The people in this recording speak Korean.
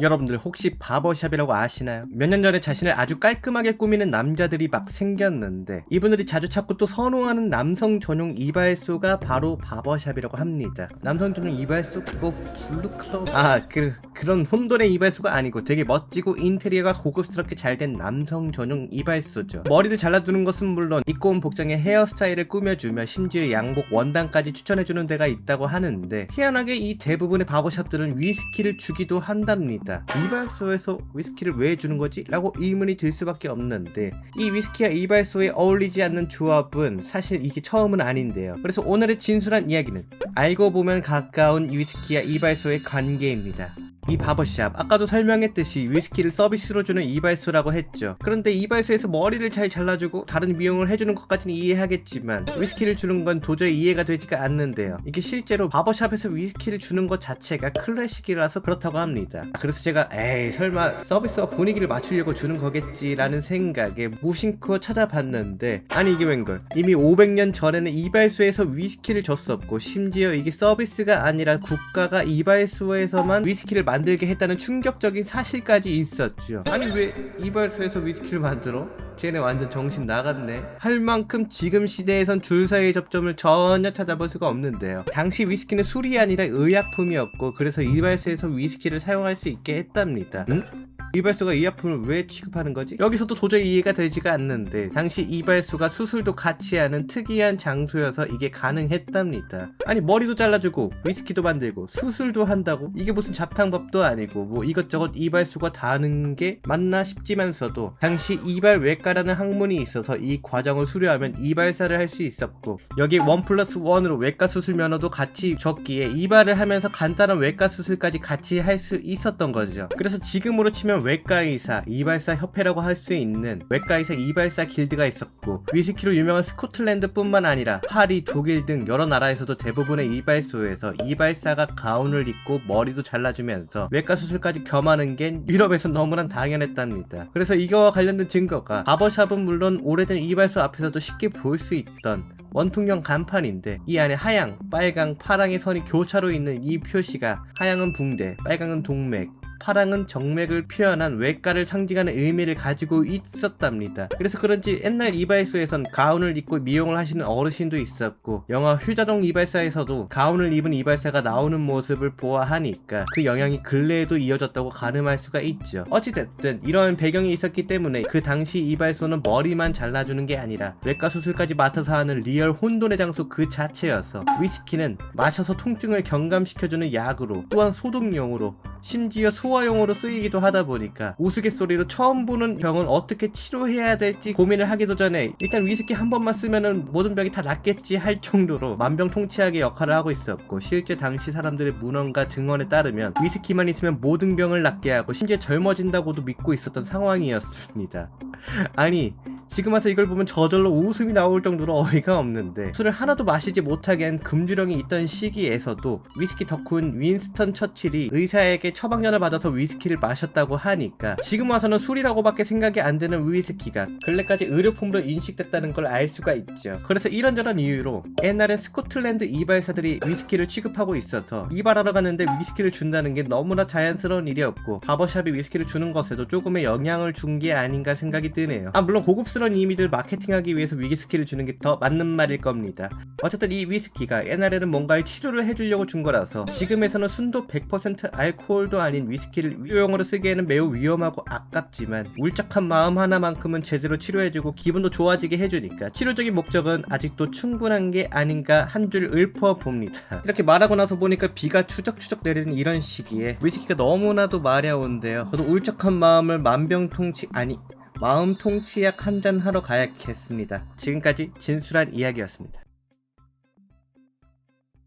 여러분들 혹시 바버샵이라고 아시나요? 몇 년 전에 자신을 아주 깔끔하게 꾸미는 남자들이 막 생겼는데 이분들이 자주 찾고 또 선호하는 남성 전용 이발소가 바로 바버샵이라고 합니다. 남성 전용 이발소 그거 블루클럽 그런 혼돈의 이발소가 아니고 되게 멋지고 인테리어가 고급스럽게 잘 된 남성 전용 이발소죠. 머리를 잘라주는 것은 물론 입고 온 복장에 헤어스타일을 꾸며주며 심지어 양복 원단까지 추천해주는 데가 있다고 하는데 희한하게 이 대부분의 바버샵들은 위스키를 주기도 한답니다. 이발소에서 위스키를 왜 주는 거지? 라고 의문이 들 수밖에 없는데 이 위스키와 이발소에 어울리지 않는 조합은 사실 이게 처음은 아닌데요. 그래서 오늘의 진솔한 이야기는 알고 보면 가까운 위스키와 이발소의 관계입니다. 이 바버샵, 아까도 설명했듯이 위스키를 서비스로 주는 이발소라고 했죠. 그런데 이발소에서 머리를 잘 잘라주고 다른 미용을 해주는 것까지는 이해하겠지만 위스키를 주는 건 도저히 이해가 되지가 않는데요. 이게 실제로 바버샵에서 위스키를 주는 것 자체가 클래식이라서 그렇다고 합니다. 그래서 제가 설마 서비스와 분위기를 맞추려고 주는 거겠지라는 생각에 무심코 찾아봤는데 아니 이게 웬걸, 이미 500년 전에는 이발소에서 위스키를 줬었고 심지어 이게 서비스가 아니라 국가가 이발소에서만 위스키를 만들게 했다는 충격적인 사실까지 있었죠. 아니 왜 이발소에서 위스키를 만들어? 쟤네 완전 정신 나갔네 할 만큼 지금 시대에선 줄사이의 접점을 전혀 찾아볼 수가 없는데요. 당시 위스키는 술이 아니라 의약품이었고 그래서 이발소에서 위스키를 사용할 수 있게 했답니다. 응? 이발소가 의약품을 왜 취급하는 거지? 여기서도 도저히 이해가 되지가 않는데 당시 이발소가 수술도 같이 하는 특이한 장소여서 이게 가능했답니다. 아니 머리도 잘라주고 위스키도 만들고 수술도 한다고? 이게 무슨 잡탕밥도 아니고 뭐 이것저것 이발소가 다 하는 게 맞나 싶지만서도 당시 이발외과라는 학문이 있어서 이 과정을 수료하면 이발사를 할 수 있었고 여기 1+1으로 외과 수술 면허도 같이 줬기에 이발을 하면서 간단한 외과 수술까지 같이 할 수 있었던 거죠. 그래서 지금으로 치면 외과의사, 이발사 협회라고 할 수 있는 외과의사 이발사 길드가 있었고 위스키로 유명한 스코틀랜드 뿐만 아니라 파리, 독일 등 여러 나라에서도 대부분의 이발소에서 이발사가 가운을 입고 머리도 잘라주면서 외과 수술까지 겸하는 게 유럽에서 너무나 당연했답니다. 그래서 이거와 관련된 증거가 바버샵은 물론 오래된 이발소 앞에서도 쉽게 볼 수 있던 원통형 간판인데 이 안에 하양, 빨강, 파랑의 선이 교차로 있는 이 표시가 하양은 붕대, 빨강은 동맥, 파랑은 정맥을 표현한 외과를 상징하는 의미를 가지고 있었답니다. 그래서 그런지 옛날 이발소에선 가운을 입고 미용을 하시는 어르신도 있었고 영화 휴자동 이발사에서도 가운을 입은 이발사가 나오는 모습을 보아하니까 그 영향이 근래에도 이어졌다고 가늠할 수가 있죠. 어찌됐든 이런 배경이 있었기 때문에 그 당시 이발소는 머리만 잘라주는 게 아니라 외과 수술까지 맡아서 하는 리얼 혼돈의 장소 그 자체여서 위스키는 마셔서 통증을 경감시켜주는 약으로 또한 소독용으로 심지어 소화용으로 쓰이기도 하다 보니까 우스갯소리로 처음 보는 병은 어떻게 치료해야 될지 고민을 하기도 전에 일단 위스키 한 번만 쓰면은 모든 병이 다 낫겠지 할 정도로 만병통치약의 역할을 하고 있었고 실제 당시 사람들의 문헌과 증언에 따르면 위스키만 있으면 모든 병을 낫게 하고 심지어 젊어진다고도 믿고 있었던 상황이었습니다. 아니 지금 와서 이걸 보면 저절로 웃음이 나올 정도로 어이가 없는데 술을 하나도 마시지 못하게 한 금주령이 있던 시기에서도 위스키 덕후인 윈스턴 처칠이 의사에게 처방전을 받아서 위스키를 마셨다고 하니까 지금 와서는 술이라고밖에 생각이 안 드는 위스키가 근래까지 의료품으로 인식됐다는 걸 알 수가 있죠. 그래서 이런저런 이유로 옛날엔 스코틀랜드 이발사들이 위스키를 취급하고 있어서 이발하러 갔는데 위스키를 준다는 게 너무나 자연스러운 일이었고 바버샵이 위스키를 주는 것에도 조금의 영향을 준 게 아닌가 생각이 드네요. 물론 고급스러운 이미지를 마케팅하기 위해서 위스키를 주는 게 더 맞는 말일 겁니다. 어쨌든 이 위스키가 옛날에는 뭔가의 치료를 해주려고 준 거라서 지금에서는 순도 100% 알코올도 아닌 위스키를 의료용으로 쓰기에는 매우 위험하고 아깝지만 울적한 마음 하나만큼은 제대로 치료해주고 기분도 좋아지게 해주니까 치료적인 목적은 아직도 충분한 게 아닌가 한 줄 읊어봅니다. 이렇게 말하고 나서 보니까 비가 추적추적 내리는 이런 시기에 위스키가 너무나도 마려운데요. 저도 울적한 마음을 마음 통치약 한잔 하러 가야겠습니다. 지금까지 진술한 이야기였습니다.